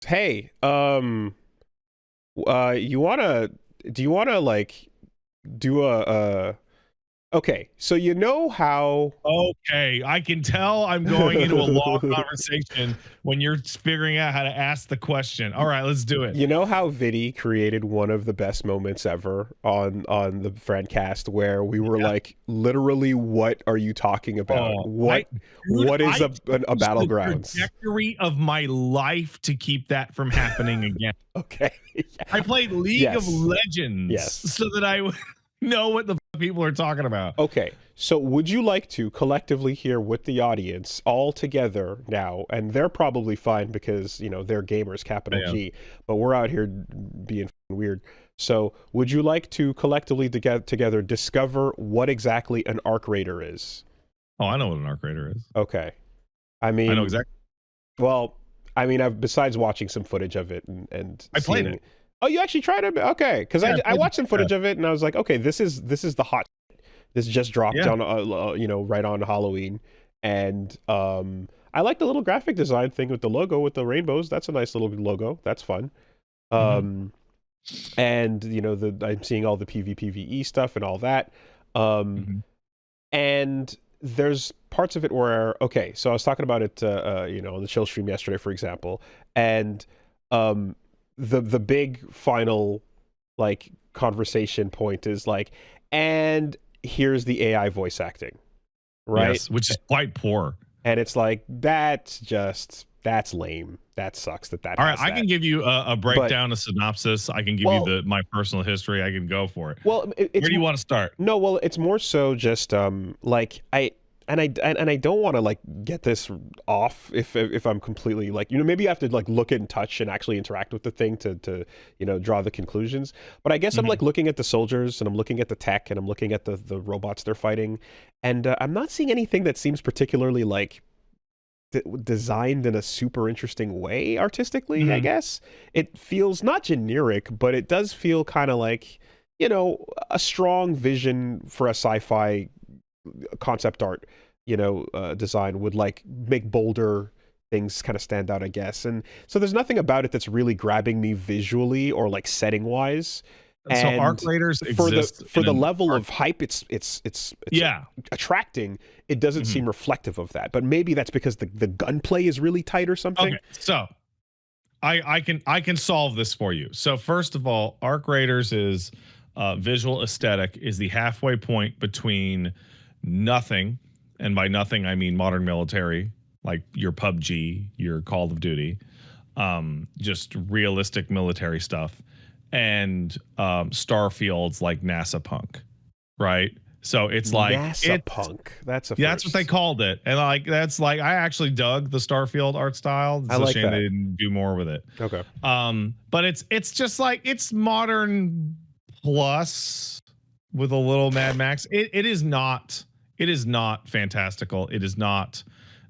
Hey, you wanna? Do you wanna like do Okay, so you know how Okay, I can tell I'm going into a long conversation when you're figuring out how to ask the question. All right, let's do it. you know how Vidi created one of the best moments ever on the Friendcast where we were Yeah. like, literally, what are you talking about? Oh, dude, What is I a changed the battlegrounds? trajectory of my life to keep that from happening again. Okay, I played League of yes, Legends yes. so that I would know what the people are talking about. Okay, so would you like to collectively hear with the audience all together now? And they're probably fine because, they're gamers, capital Yeah. G, but we're out here being weird. So, would you like to collectively together discover what exactly an arc raider is? Oh, I know what an arc raider is. Okay. I I know mean, exactly. well, I've besides watching some footage of it and I played seeing. it. Oh, you actually tried it? Okay, because Yeah, I I played watched some it. footage of it and I was like, okay, this is the hot. This just dropped Yeah. on, right on Halloween, and I like the little graphic design thing with the logo with the rainbows. That's a nice little logo. That's fun. Mhm. And I'm seeing all the PvE stuff and all that. Um, Mhm. and there's parts of it where so I was talking about it, on the chill stream yesterday, for example, and um, the big final like conversation point is like, and here's the AI voice acting, right? Yes, which is quite poor. And it's like that's lame. That sucks that All right, has I that. can give you a But breakdown, a synopsis. I can give you well, my personal history. I can go for it. it's Where do you want to start? no, well, it's more so just like I don't want to like get this off if I'm completely like, maybe you have to like look and touch and actually interact with the thing to draw the conclusions. But I guess I'm Mhm. like looking at the soldiers and I'm looking at the tech and I'm looking at the robots they're fighting, and I'm not seeing anything that seems particularly like designed in a super interesting way artistically. I Mhm. guess it feels not generic, but it does feel kind of like, a strong vision for a sci-fi concept art, design would like make bolder things kind of stand out, I guess. And so there's nothing about it that's really grabbing me visually or like setting wise. So arc And raiders for the exist for in the an level arc. of hype it's Yeah. attracting, it doesn't Mhm. seem reflective of that. But maybe that's because the gunplay is really tight or Okay. something. So I can solve this for you. So first of all, arc raiders is visual aesthetic is the halfway point between nothing, and by nothing I mean modern military, like your PUBG, your Call of Duty, just realistic military stuff, and Starfield's like NASA punk, right? So it's like NASA punk. That's a that's what they first. called it, and like that's like I actually dug the Starfield art style. I It's a like shame they that. didn't do more with it. Okay. But it's just like it's modern plus with a little Mad Max. It is not fantastical. It is not,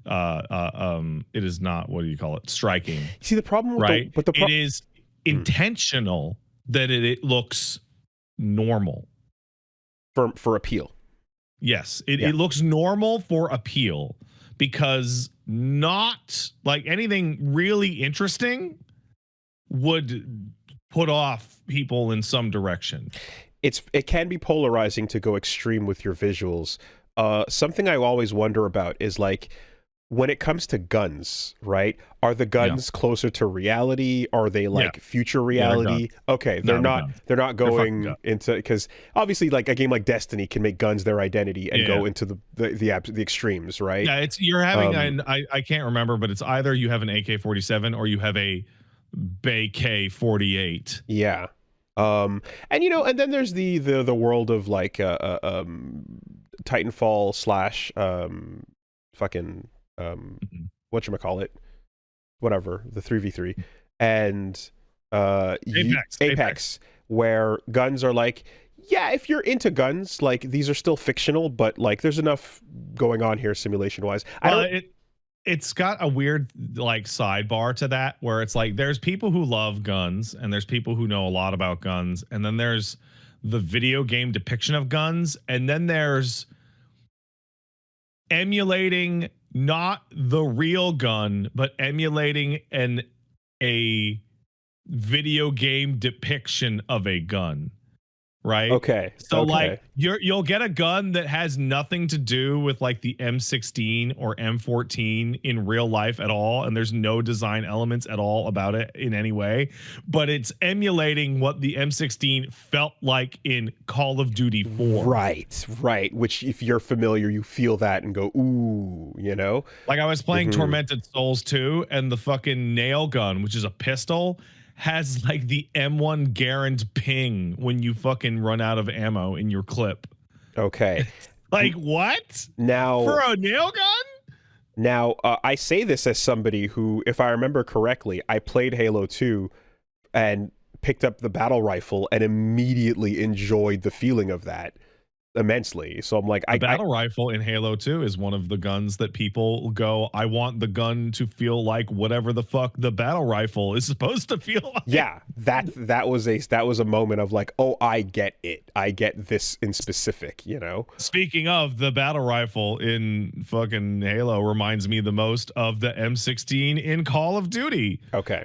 what do you call it, striking, See the problem with the right? but the It pro is Hmm. intentional that it looks normal. For appeal. Yes, it, Yeah. it looks normal for appeal, because not like anything really interesting would put off people in some direction. It can be polarizing to go extreme with your visuals. Something I always wonder about is like when it comes to guns, right? Are the Yeah. guns closer to reality? Are they Yeah. like future Yeah, they're guns. reality? Okay, they're No, they're not guns. they're not They're fucking going guns. into, because obviously like a game like Destiny can make guns their identity and Yeah, yeah. go into the extremes, right? Yeah, it's you're having Um an I can't remember, but it's either you have an AK-47 or you have a BK-48. yeah. And and then there's the world of like Titanfall slash fucking Mhm. whatchamacallit, whatever, the 3v3, and Apex. Apex, where guns are like, yeah, if you're into guns, like these are still fictional, but like there's enough going on here simulation wise. I Well, don't it's got a weird like sidebar to that, where it's like there's people who love guns and there's people who know a lot about guns, and then there's the video game depiction of guns, and then there's emulating not the real gun but emulating an a video game depiction of a gun. Right. Okay. So Okay. like you'll get a gun that has nothing to do with like the M16 or M14 in real life at all, and there's no design elements at all about it in any way, but it's emulating what the M16 felt like in Call of Duty 4. Right. Which, if you're familiar, you feel that and go, ooh, you know? Like I was playing Mhm. Tormented Souls 2, and the fucking nail gun, which is a pistol, has like the M1 Garand ping when you fucking run out of ammo in your clip. Okay. Like what? Now, For a nail gun? I say this as somebody who, if I remember correctly, I played Halo 2 and picked up the battle rifle and immediately enjoyed the feeling of that immensely. So I'm like, The battle rifle in Halo 2 is one of the guns that people go, I want the gun to feel like whatever the fuck the battle rifle is supposed to feel like. yeah, that was a moment of like, oh, I get it. I get this in specific, you know? Speaking of, the battle rifle in fucking Halo reminds me the most of the M16 in Call of Duty. Okay.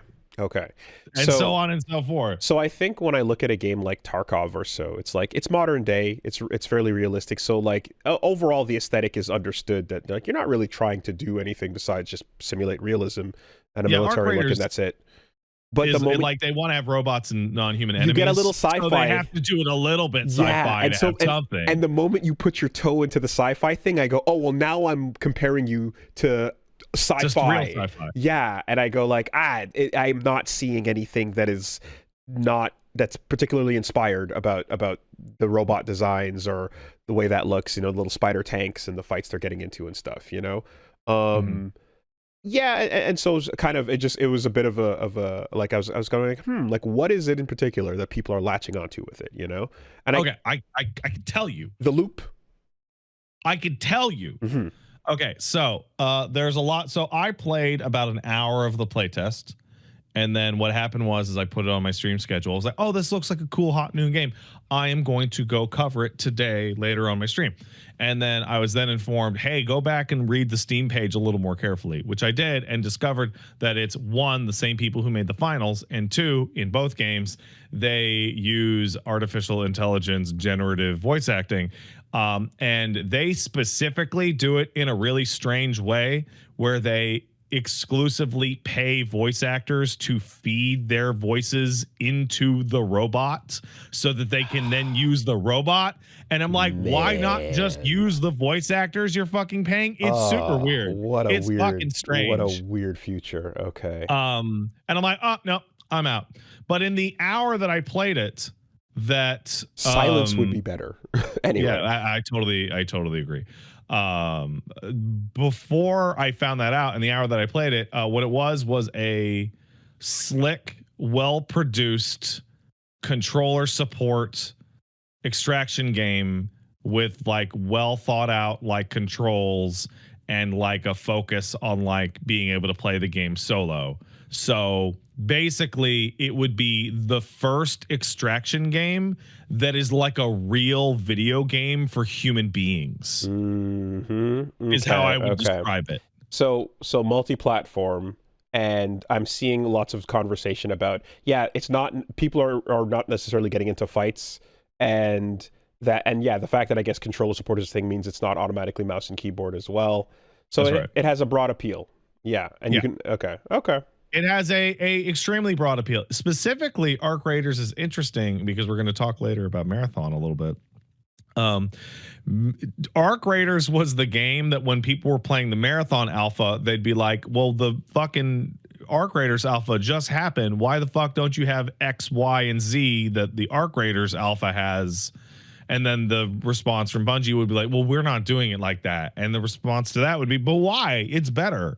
And so on and so forth. So I think when I look at a game like Tarkov or so, it's like, it's modern day, it's fairly realistic. So like overall the aesthetic is understood that like you're not really trying to do anything besides just simulate realism and a military look, and that's it. But the moment, like, they want to have robots and non-human enemies, you get a little sci-fi, so they have to do it a little bit sci-fi and to have something. And the moment you put your toe into the sci-fi thing, I go, oh well, now I'm comparing you to sci-fi. Just real sci-fi. Yeah, and I go like, I'm not seeing anything that's particularly inspired about the robot designs or the way that looks, you know, the little spider tanks and the fights they're getting into and stuff, you know. Yeah, and so it was kind of, it was a bit of a like I was going like, like what is it in particular that people are latching onto with it, you know? And I can tell you the loop. I can tell you. Mm-hmm. Okay, so there's a lot. So I played about an hour of the playtest, and then what happened was I put it on my stream schedule. I was like, oh, this looks like a cool hot new game. I am going to go cover it today later on my stream. And then I was then informed, hey, go back and read the Steam page a little more carefully, which I did, and discovered that it's one, the same people who made the finals, and two, in both games, they use artificial intelligence generative voice acting. And they specifically do it in a really strange way where they exclusively pay voice actors to feed their voices into the robot so that they can then use the robot. And I'm like, why not just use the voice actors you're fucking paying? It's super weird. It's fucking strange. What a weird future. Okay. And I'm like, oh no, I'm out. But in the hour that I played it, that silence would be better. Anyway. Yeah, I totally agree. Before I found that out, in the hour that I played it, what it was a slick, well-produced controller support extraction game with like well thought out like controls and like a focus on like being able to play the game solo. So basically it would be the first extraction game that is like a real video game for human beings. Mm-hmm. Is how I would describe it. So multi-platform, and I'm seeing lots of conversation about, it's not, people are not necessarily getting into fights, and the fact that I guess controller support is a thing means it's not automatically mouse and keyboard as well. So it has a broad appeal. Yeah, and you can okay. It has a extremely broad appeal. Specifically, Arc Raiders is interesting because we're going to talk later about Marathon a little bit. Arc Raiders was the game that when people were playing the Marathon Alpha, they'd be like, well, the fucking Arc Raiders Alpha just happened. Why the fuck don't you have X, Y, and Z that the Arc Raiders Alpha has? And then the response from Bungie would be like, well, we're not doing it like that. And the response to that would be, but why? It's better.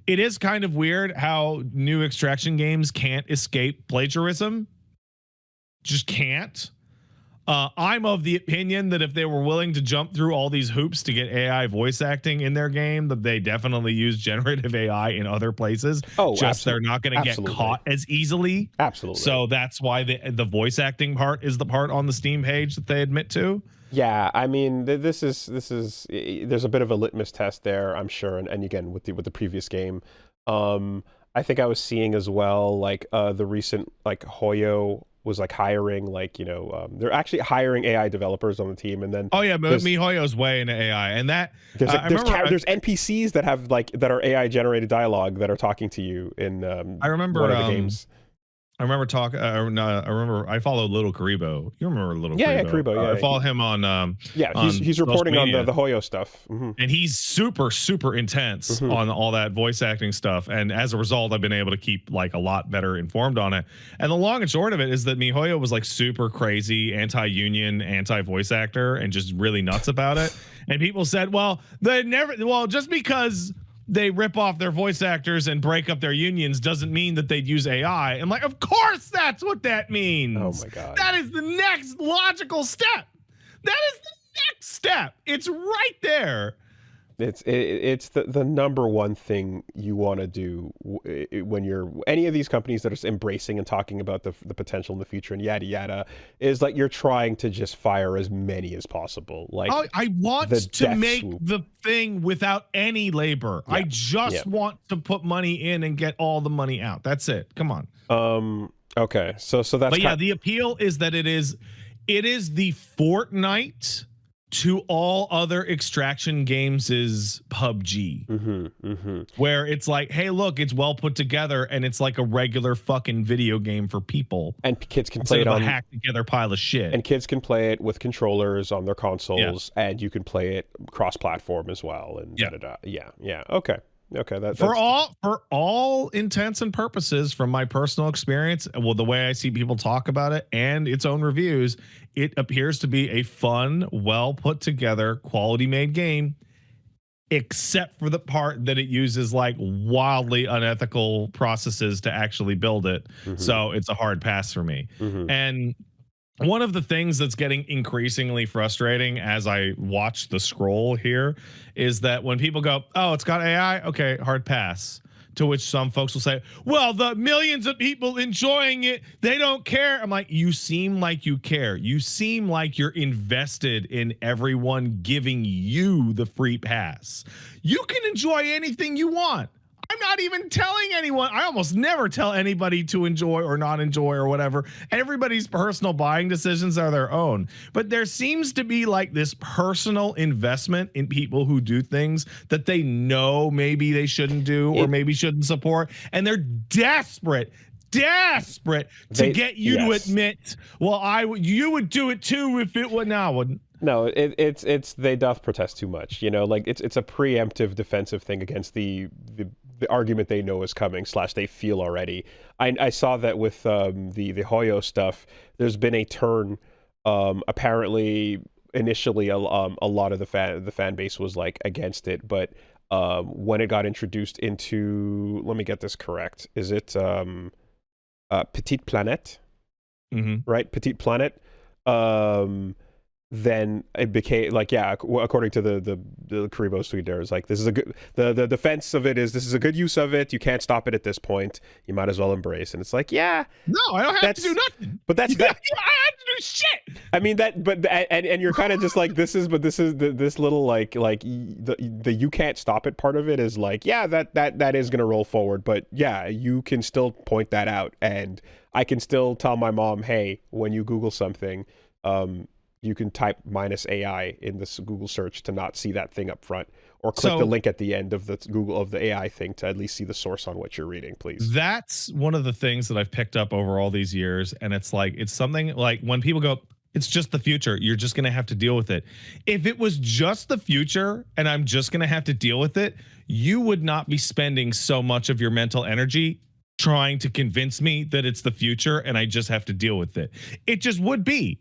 It is kind of weird how new extraction games can't escape plagiarism. Just can't. I'm of the opinion that if they were willing to jump through all these hoops to get AI voice acting in their game, that they definitely use generative AI in other places. Oh, just they're not going to get caught as easily. Absolutely. So that's why the voice acting part is the part on the Steam page that they admit to. Yeah, I mean, this is there's a bit of a litmus test there, I'm sure, and again with the previous game, I think I was seeing as well, like the recent like Hoyo was like hiring, like they're actually hiring AI developers on the team, and then Oh yeah, but there's MiHoYo's way into AI, and that there's like I remember. there's NPCs that have like that are AI generated dialogue that are talking to you in I remember. one of the games. I remember talking. No, I remember I followed Little Karibo. You remember Little Yeah, Karibo? Karibo, yeah. I follow him on Yeah, on he's social reporting on media. the Hoyo stuff. And he's super intense on all that voice acting stuff. And as a result, I've been able to keep like a lot better informed on it. And the long and short of it is that MiHoYo was like super crazy, anti-union, anti-voice actor, and just really nuts about it. And people said, well, just because they rip off their voice actors and break up their unions doesn't mean that they'd use AI. I'm like, of course that's what that means. Oh my God. That is the next logical step. That is the next step. It's right there. It's the number one thing you want to do when you're any of these companies that are embracing and talking about the potential in the future and yada yada, is like you're trying to just fire as many as possible. Like I want to make the thing without any labor. Yeah. I just want to put money in and get all the money out. That's it. Come on. Okay. So that's. But yeah, the appeal is that it is the Fortnite to all other extraction games is PUBG, where it's like, hey, look, it's well put together and it's like a regular fucking video game for people, and kids can play it on a hack together pile of shit, and kids can play it with controllers on their consoles, and you can play it cross-platform as well. And okay, that's for all intents and purposes, from my personal experience, well, the way I see people talk about it and its own reviews, it appears to be a fun, well put together, quality made game, except for the part that it uses like wildly unethical processes to actually build it. So it's a hard pass for me. And one of the things that's getting increasingly frustrating as I watch the scroll here is that when people go, oh, it's got AI, okay, hard pass. To which some folks will say, well, the millions of people enjoying it, they don't care. I'm like, you seem like you care. You seem like you're invested in everyone giving you the free pass. You can enjoy anything you want. I'm not even telling anyone. I almost never tell anybody to enjoy or not enjoy or whatever. Everybody's personal buying decisions are their own. But there seems to be like this personal investment in people who do things that they know maybe they shouldn't do or maybe shouldn't support. And they're desperate to get you to admit, well, you would do it too if it would. No, I wouldn't. No, it's they doth protest too much. Like it's a preemptive defensive thing against the argument they know is coming / they feel already. I saw that with the Hoyo stuff. There's been a turn. Apparently, initially a lot of the fan base was like against it, but when it got introduced into, let me get this correct. Is it Petite Planète? Right, Petite Planète. Then it became like, according to the Karibo tweet, there is like, this is a good, the defense of it is, this is a good use of it. You can't stop it at this point. You might as well embrace. And it's like, no, I don't have to do nothing. But that's I have to do shit. I mean and you're kind of just like, this little like the you can't stop it part of it is like, that is gonna roll forward. But yeah, you can still point that out, and I can still tell my mom, hey, when you Google something, you can type -AI in this Google search to not see that thing up front, or click the link at the end of the AI thing to at least see the source on what you're reading, please. That's one of the things that I've picked up over all these years. And it's like, it's something like when people go, it's just the future, you're just going to have to deal with it. If it was just the future and I'm just going to have to deal with it, you would not be spending so much of your mental energy trying to convince me that it's the future and I just have to deal with it. It just would be.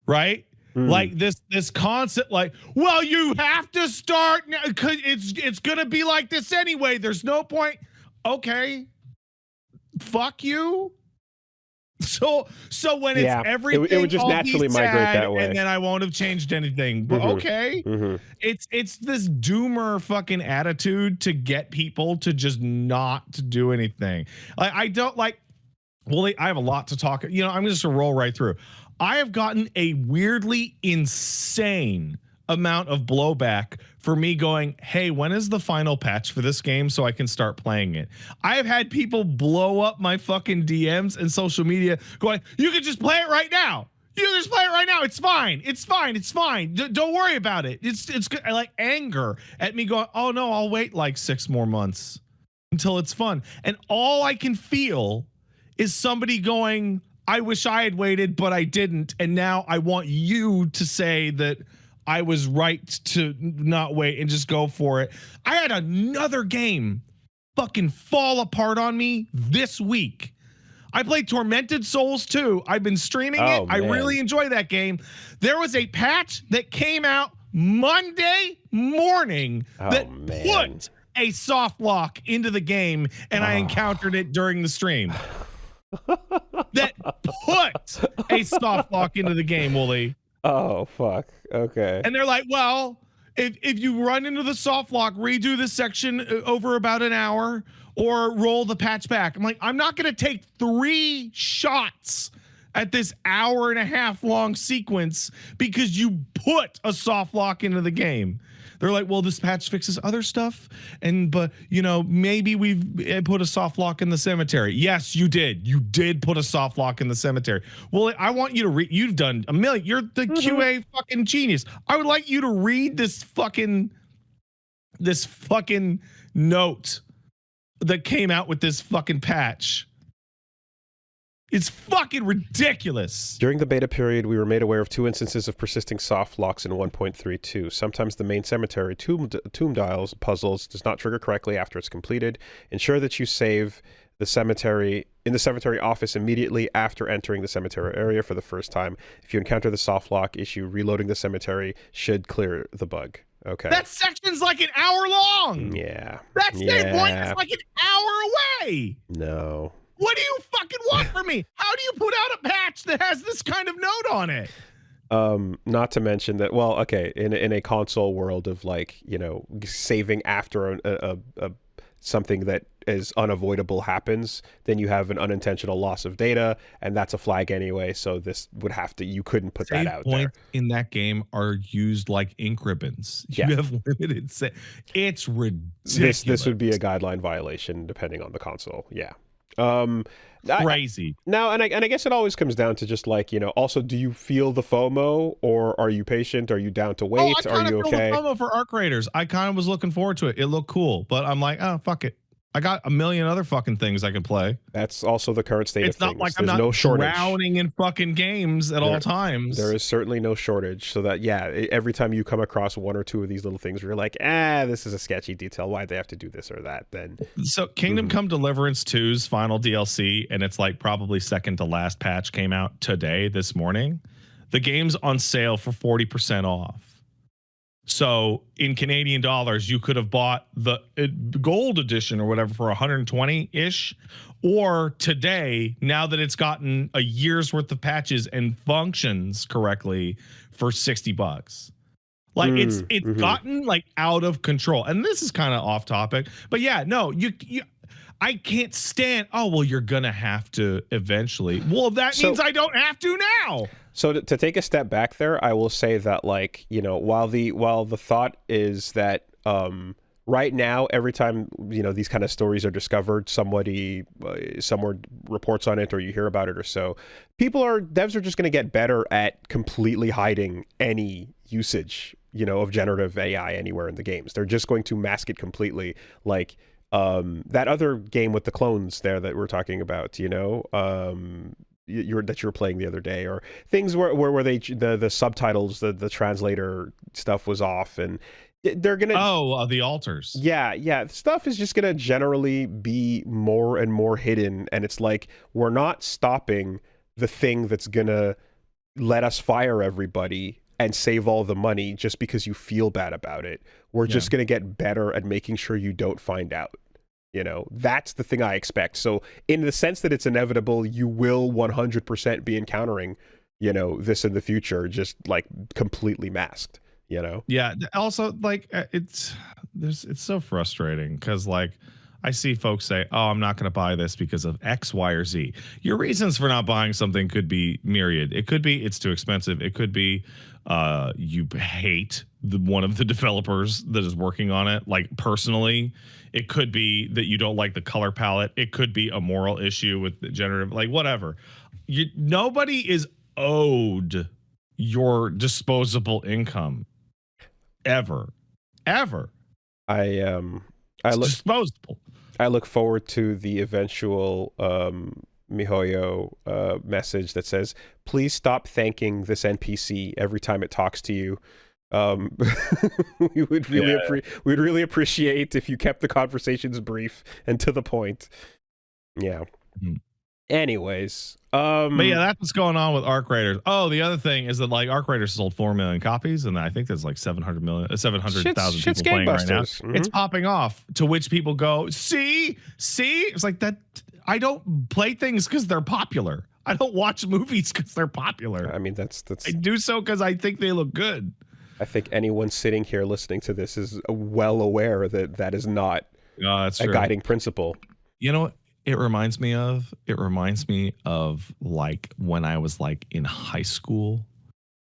Right? Like this concept, like, well, you have to start now because it's gonna be like this anyway. There's no point. Okay, fuck you. So when it's everything, it would just naturally migrate that way, and then I won't have changed anything. But okay, it's this doomer fucking attitude to get people to just not to do anything. Like I don't like. Well, I have a lot to talk. I'm just gonna roll right through. I have gotten a weirdly insane amount of blowback for me going, hey, when is the final patch for this game so I can start playing it? I have had people blow up my fucking DMs and social media going, you can just play it right now. You can just play it right now. It's fine. It's fine. It's fine. Don't worry about it. It's good. I like anger at me going, oh no, I'll wait like 6 more months until it's fun. And all I can feel is somebody going, I wish I had waited, but I didn't. And now I want you to say that I was right to not wait and just go for it. I had another game fucking fall apart on me this week. I played Tormented Souls 2. I've been streaming it. Man. I really enjoy that game. There was a patch that came out Monday morning that put a soft lock into the game, and I encountered it during the stream. That put a soft lock into the game, Woolie. Oh, fuck. Okay. And they're like, well, if you run into the soft lock, redo this section over about an hour or roll the patch back. I'm like, I'm not going to take 3 shots at this hour and a half long sequence because you put a soft lock into the game. They're like, well, this patch fixes other stuff. But maybe we've put a soft lock in the cemetery. Yes, you did. You did put a soft lock in the cemetery. Well, I want you to read. You've done a million. You're the QA fucking genius. I would like you to read this fucking note that came out with this fucking patch. It's fucking ridiculous. During the beta period, we were made aware of 2 instances of persisting soft locks in 1.32. Sometimes the main cemetery tomb dials puzzles does not trigger correctly after it's completed. Ensure that you save the cemetery in the cemetery office immediately after entering the cemetery area for the first time. If you encounter the soft lock issue, reloading the cemetery should clear the bug. Okay. That section's like an hour long. Yeah. That save point is like an hour away. No. What do you fucking want from me? How do you put out a patch that has this kind of note on it? Not to mention that, well, okay, in a console world of saving after a something that is unavoidable happens, then you have an unintentional loss of data, and that's a flag anyway. So this would have to, you couldn't put that out there. Points in that game are used like ink ribbons. Yeah. You have limited it's ridiculous. This would be a guideline violation depending on the console. Yeah. Crazy. And I guess it always comes down to just also, do you feel the FOMO, or are you patient? Are you down to wait? Are you okay? I feel the FOMO for Arc Raiders. I kind of was looking forward to it. It looked cool, but I'm like, oh, fuck it. I got a million other fucking things I could play. That's also the current state of things. It's not like There's I'm no not shortage. drowning in fucking games at all times. There is certainly no shortage. So that, every time you come across 1 or 2 of these little things where you're like, this is a sketchy detail, why'd they have to do this or that, then. So Kingdom Come Deliverance 2's final DLC, and it's like probably second to last patch, came out this morning. The game's on sale for 40% off. So in Canadian dollars, you could have bought the gold edition or whatever for 120-ish, or today, now that it's gotten a year's worth of patches and functions correctly, for $60. Like it's gotten like out of control. And this is kind of off topic, but yeah, no, I can't stand. Oh, well, you're gonna have to eventually. Well, that means I don't have to now. So to take a step back there, I will say that while the thought is that right now, every time these kind of stories are discovered, somebody somewhere reports on it, or you hear about it, or so, devs are just going to get better at completely hiding any usage of generative AI anywhere in the games. They're just going to mask it completely, like that other game with the clones there that we're talking about, that you were playing the other day, or things where they the subtitles, the translator stuff was off, and they're gonna the altars. Yeah, stuff is just gonna generally be more and more hidden, and it's like we're not stopping the thing that's gonna let us fire everybody and save all the money just because you feel bad about it. We're just gonna get better at making sure you don't find out. That's the thing I expect. So in the sense that it's inevitable, you will 100% be encountering, this in the future, just like completely masked, Yeah. Also, like it's so frustrating because like I see folks say, "Oh, I'm not going to buy this because of X, Y, or Z." Your reasons for not buying something could be myriad. It could be it's too expensive. It could be you hate one of the developers that is working on it, like personally. It could be that you don't like the color palette. It could be a moral issue with the generative, like whatever. Nobody is owed your disposable income ever. I look Disposable. I look forward to the eventual MiHoYo message that says, "Please stop thanking this NPC every time it talks to you." We would really appreciate if you kept the conversations brief and to the point. Yeah. Mhm. Anyways, But yeah, that's what's going on with Arc Raiders. Oh, the other thing is that like Arc Raiders sold 4 million copies, and I think there's like 700,000 shit's people playing right now. gangbusters. It's popping off. To which people go, see, it's like that. I don't play things because they're popular. I don't watch movies because they're popular. I mean, that's. I do so because I think they look good. I think anyone sitting here listening to this is well aware that that is not That's a true. guiding principle. You know what it reminds me of? It reminds me of like when I was like in high school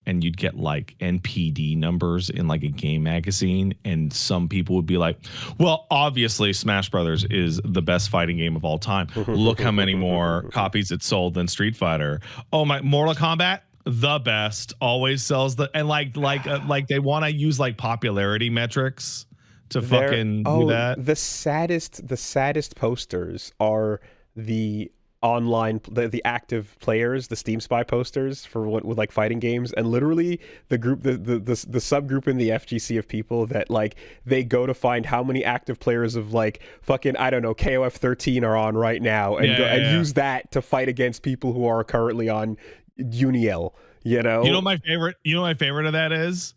and you'd get like NPD numbers in like a game magazine, and some people would be like, well, obviously Smash Brothers is the best fighting game of all time. Look how many more copies it sold than Street Fighter. Oh my, Mortal Kombat, the best, always sells the, and like they want to use like popularity metrics to fucking do that. The saddest posters are the online, the active players, the Steam Spy posters for what with like fighting games, and literally the group, the subgroup in the FGC of people that like they go to find how many active players of like fucking, I don't know, KOF 13 are on right now, and and use that to fight against people who are currently on Uniel. You know my favorite of that is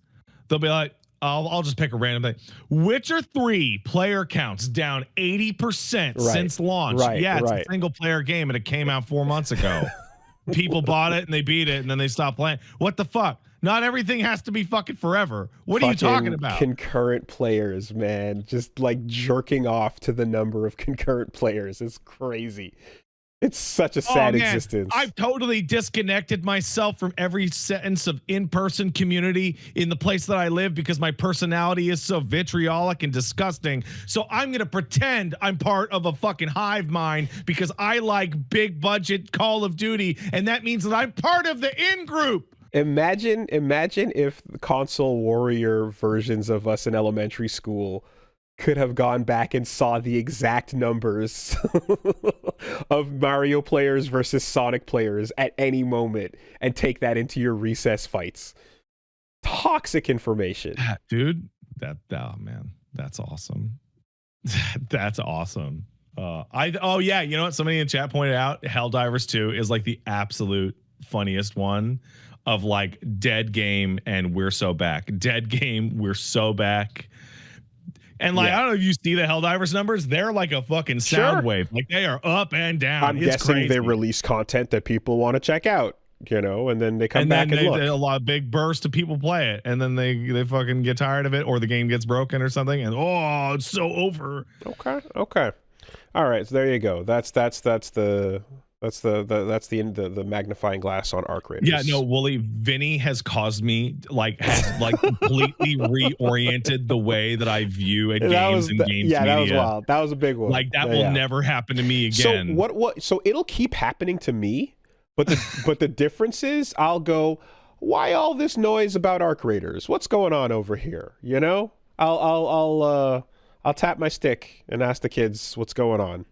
they'll be like, I'll just pick a random thing. Witcher 3 player counts down 80% since launch. It's a single player game and it came out 4 months ago. People bought it and they beat it and then they stopped playing. What the fuck? Not everything has to be fucking forever. What are you talking about? Concurrent players, man. Just like jerking off to the number of concurrent players is crazy. It's such a sad existence. I've totally disconnected myself from every sentence of in-person community in the place that I live because my personality is so vitriolic and disgusting. So I'm going to pretend I'm part of a fucking hive mind because I like big budget Call of Duty, and that means that I'm part of the in-group. Imagine if the console warrior versions of us in elementary school could have gone back and saw the exact numbers of Mario players versus Sonic players at any moment and take that into your recess fights. Toxic information. Dude, man, that's awesome. That's awesome. You know what? Somebody in chat pointed out Helldivers 2 is like the absolute funniest one of like dead game and we're so back. Dead game, we're so back. And like, I don't know if you see the Helldivers numbers, they're like a fucking sound wave. Like they are up and down. I'm guessing crazy. They release content that people want to check out, you know, and then they come back and look. A lot of big burst of people play it, and then they fucking get tired of it, or the game gets broken or something, and it's so over. Okay. All right, so there you go. That's the magnifying glass on Arc Raiders. Yeah, no, Wooly, Vinny has caused me has completely reoriented the way that I view games and games media. That was wild. That was a big one. Like that will never happen to me again. So so it'll keep happening to me, but the difference is I'll go, why all this noise about Arc Raiders? What's going on over here? You know? I'll tap my stick and ask the kids what's going on.